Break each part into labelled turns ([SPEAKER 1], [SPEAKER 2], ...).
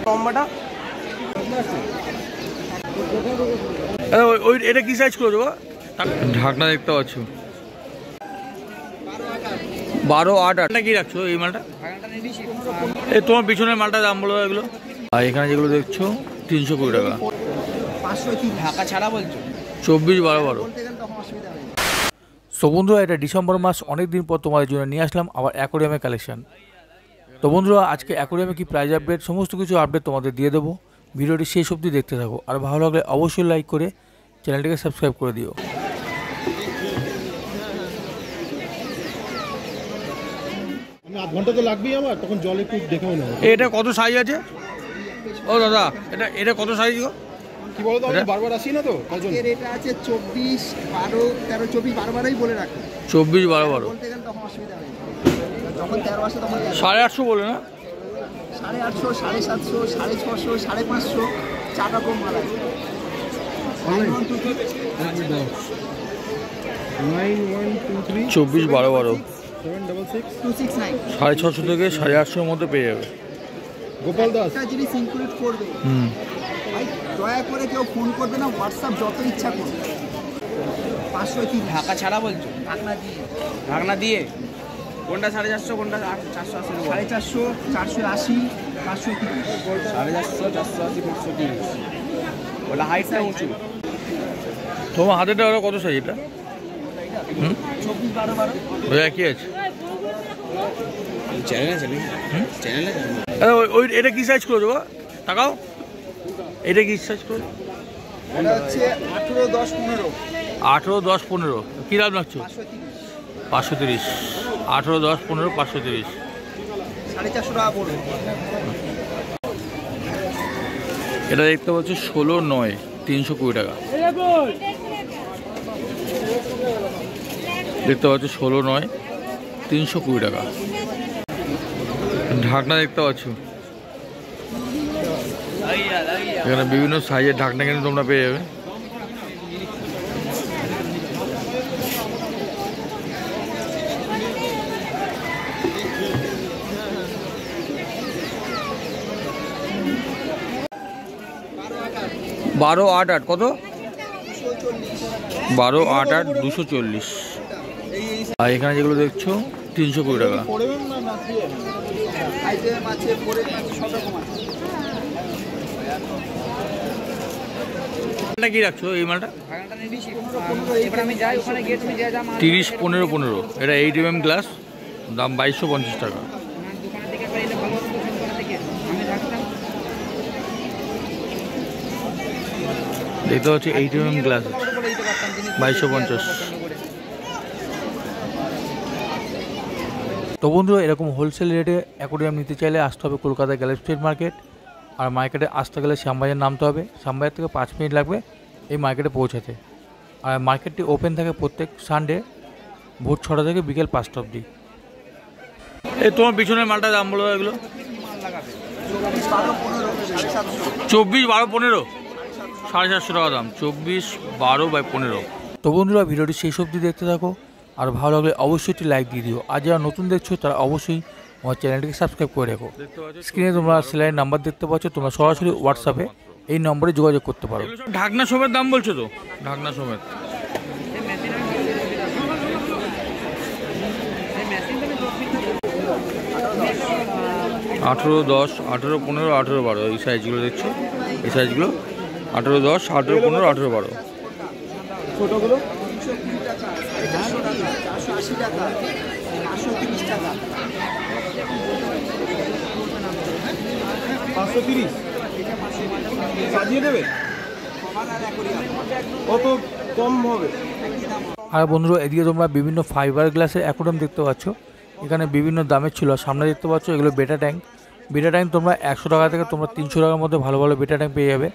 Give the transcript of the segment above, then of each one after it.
[SPEAKER 1] লম্বাটা ওই এটা কি সাইজ করে দেবো? ঢাকনা দেখতে পাচ্ছ 12-8 কি রাখছো এই মালটা? এই তোমার পিছনের মালটা দাম বলো এগুলো। আর এখানে যেগুলো দেখছো 320 টাকা।
[SPEAKER 2] ঢাকা ছাড়া বলছো
[SPEAKER 1] 24-12-12। সো বন্ধুরা, এটা ডিসেম্বর মাস, অনেক দিন পর তোমাদের জন্য নিয়ে আসলাম আবার অ্যাকোরিয়ামের কালেকশন। তো বন্ধুরা, আজকে অ্যাকোরিয়ামে কি প্রাইস আপডেট, সমস্ত কিছু আপডেট তোমাদের দিয়ে দেবো। ভিডিওটি শেষ অবধি দেখতে থাকো, আর ভালো লাগলে অবশ্যই লাইক করে চ্যানেলটিকে সাবস্ক্রাইব করে দিও।
[SPEAKER 3] আধ ঘন্টা তো লাগবেই আমার, তখন জল একটু দেখাও না।
[SPEAKER 1] এটা কত সাইজ আছে? ও দাদা, এটা কত সাইজ গো?
[SPEAKER 3] কি বলো তো, আমি বারবার আসি না তো কজন।
[SPEAKER 2] এটা আছে 24, 12, 13, 24 বারবারই বলে রাখো।
[SPEAKER 1] 24-12-12
[SPEAKER 2] বলতে গেলে তখন অসুবিধা হবে। যখন 13 আসে তখন
[SPEAKER 1] 850 বলে না?
[SPEAKER 2] 850, 750, 650, 550, 4 রকম মাল আছে।
[SPEAKER 1] 24-12-12
[SPEAKER 2] 269
[SPEAKER 1] 650 থেকে 850 মধ্যে পেয়ে যাবে।
[SPEAKER 3] গোপাল দাস
[SPEAKER 2] একটা জিনিস ইনক্লুড করবে। ভাই দয়া করে কেউ ফোন করবে না, হোয়াটসঅ্যাপ যত ইচ্ছা করবে। 500 কি ঢাকা ছাড়া বলছো? ঢাকনা দিয়ে কোনটা 450, কোনটা 480? 450, 480, 530, 450, 480, 530। ওটা হাইটটা উঁচু।
[SPEAKER 1] তোমার হাতেটা ওরা কত সাইজ? এটা
[SPEAKER 2] 24-12-12
[SPEAKER 1] কি আছে
[SPEAKER 2] চ্যানেলে
[SPEAKER 1] ওই এটা কি সাইজ করে দেবো? টাকাও এটা কি সাইজ করে?
[SPEAKER 2] এটা হচ্ছে 18-10-15
[SPEAKER 1] 18-10-15 কি দাম লাগছো? 530। 18-10-15 530,
[SPEAKER 2] 450 টাকা পড়বে।
[SPEAKER 1] এটা দেখতে পাচ্ছ 16-9 320 টাকা। দেখতে পাচ্ছ 16-9 320 টাকা। ঢাকনা দেখতে পাচ্ছ, এখানে বিভিন্ন সাইজের ঢাকনা কিন্তু তোমরা পেয়ে যাবে। বারো আট আট কত? 12-8-8 240। আর এখানে যেগুলো দেখছো 320 টাকা। কি রাখছো এই মালটা? 30-15-15। এটা 8mm গ্লাস, দাম 2250 টাকা। দেখতে পাচ্ছি 8mm গ্লাস 2250। তো বন্ধুরা, এরকম হোলসেল রেটে অ্যাকোরিয়াম নিতে চাইলে আসতে হবে কলকাতা গ্যালারি স্ট্রিট মার্কেট। আর মার্কেটে আসতে গেলে শ্যামবাজার নামতে হবে। শ্যামবাজার থেকে 5 মিনিট লাগবে এই মার্কেটে পৌঁছাতে। আর মার্কেটটি ওপেন থাকে প্রত্যেক সানডে ভোর 6টা থেকে বিকেল 5টা অবধি। এই তোমার পিছনের মালটা দাম বলো এগুলো। 24-12-15 750 টাকা দাম। 24-12/15। তো বন্ধুরা, ভিডিওটি সেই অবধি দেখতে থাকো, আর ভালো লাগলে অবশ্যই একটি লাইক দিয়ে দিও। আর যারা নতুন দেখছো তারা অবশ্যই আমার চ্যানেলটিকে সাবস্ক্রাইব করে রেখো। স্ক্রিনে তোমরা সেলাইয়ের নাম্বার দেখতে পাচ্ছ, তোমরা সরাসরি হোয়াটসঅ্যাপে এই নম্বরে যোগাযোগ করতে পারো। ঢাকনা সমেত দাম বলছো তো? ঢাকনা সমেত 18-10 18-15 18-12 এই সাইজগুলো দেখছো। এই সাইজগুলো 18-10 18-15 18-12।
[SPEAKER 2] ছোটগুলো 320 টাকা, 450 টাকা, 480 টাকা, 530 টাকা।
[SPEAKER 3] 530 সাজিয়ে দেবে, কত কম হবে?
[SPEAKER 1] আর বন্ধুরা, এদিকে তোমরা বিভিন্ন ফাইবার গ্লাসের অ্যাকোরিয়াম দেখতে পাচ্ছ। এখানে বিভিন্ন দামের ছিল। সামনে দেখতে পাচ্ছ এগুলো বেটা ট্যাঙ্ক। বেটা ট্যাঙ্ক তোমরা 100 টাকা থেকে তোমরা 300 টাকার মধ্যে ভালো ভালো বেটা ট্যাঙ্ক পেয়ে যাবে।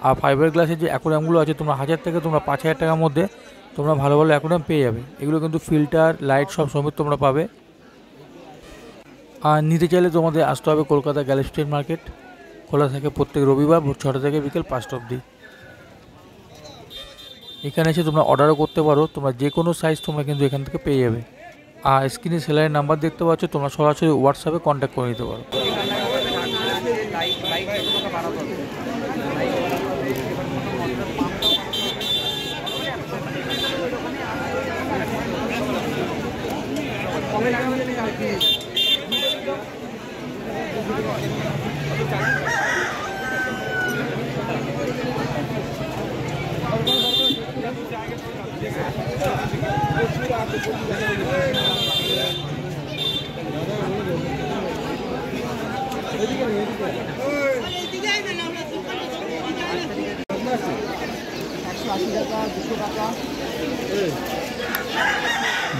[SPEAKER 1] আর ফাইবার গ্লাসের যে অ্যাকোরিয়ামগুলো আছে তোমরা 1000 থেকে তোমরা 5000 টাকার মধ্যে তোমরা ভালো ভালো অ্যাকোরিয়াম পেয়ে যাবে। এগুলো কিন্তু ফিল্টার লাইট সব সমেত তোমরা পাবে। আর নিতে চাইলে তোমাদের আসতে হবে কলকাতা গ্যালারি স্ট্রিট মার্কেট। খোলা থাকে প্রত্যেক রবিবার ভোর 6টা থেকে বিকেল 5টা অবধি। এখানে এসে তোমরা অর্ডারও করতে পারো। তোমরা যে কোনো সাইজ তোমরা কিন্তু এখান থেকে পেয়ে যাবে। আর স্ক্রিনে সেলাইয়ের নাম্বার দেখতে পাচ্ছ, তোমরা সরাসরি হোয়াটসঅ্যাপে কন্ট্যাক্ট করে নিতে পারো।
[SPEAKER 2] লাইট লাইট তোমাকে বাড়াতে হবে। কবে লাগানো যেতে আর কি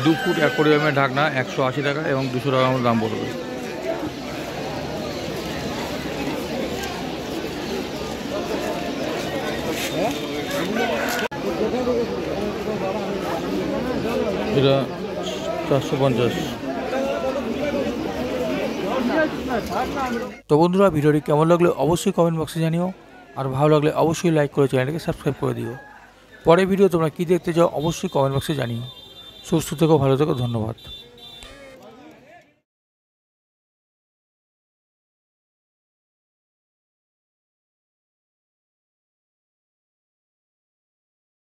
[SPEAKER 1] দু ফুট অ্যাকোরিয়ামের ঢাকনা 180 টাকা এবং 200 টাকার মতো দাম পড়বে। এটা 450। তো বন্ধুরা ভিডিওটি কেমন লাগলো অবশ্যই কমেন্ট বক্সে জানিও, আর ভালো লাগলে অবশ্যই লাইক করে চ্যানেলটাকে সাবস্ক্রাইব করে দিও। পরের ভিডিও তোমরা কী দেখতে চাও অবশ্যই কমেন্ট বক্সে জানিও। সুস্থ থেকো, ভালো থেকো, ধন্যবাদ।